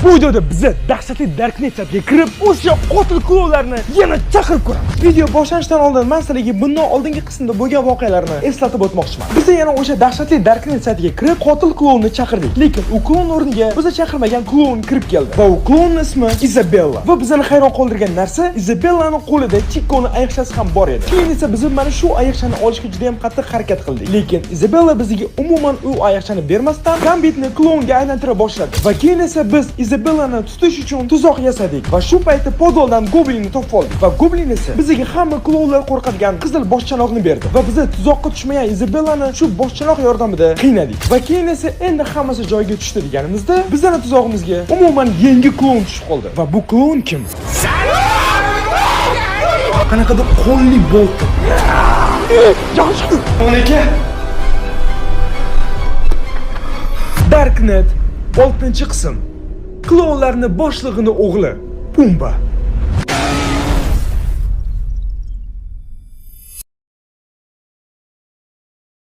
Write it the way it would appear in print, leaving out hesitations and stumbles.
Bu videoda biza dahshatli Darknet saytiga kirib, o'sha qotil klonlarni yana chaqirib ko'ramiz. Video boshlanishidan oldin men sizlarga bundan oldingi qismda bo'lgan voqealarni eslatib o'tmoqchiman. Biz yana o'sha dahshatli Darknet saytiga kirib, qotil klonni chaqirdik. Lekin u klon o'rniga biza chaqirmagan klon kirib keldi. Va u klonning ismi Isabella. Va bizani hayron qoldirgan narsa, Isabellaning qo'lida Chico'ni ayiqchasi ham bor edi. Keyin esa biz mana shu ayiqchani olishga juda ham qattiq harakat qildik. Lekin Isabella bizga umuman u ayiqchani bermasdan Gambitni klonga aylantira boshladi. Va keyin esa biz Isabellani tutish uchun tuzoq yasadik va shu paytda podoldan Goblinni topib oldik. Va Goblin esa bizga hamma klonlar qo'rqadigan qizil boshchanoqni berdi. Va biz tuzoqqa tushmagan Isabellani shu boshchanoq yordamida qiynadik. Va keyin esa endi hammasi joyiga tushdi deganimizda, bizning tuzog'imizga umuman yangi klon tushib qoldi. Va bu klon kim? Qanaqadir qonli bo'ldi. Yaxshi. Onaka. Darknet 6-qism. Klonlarning boshlig'ining o'g'li Pumba.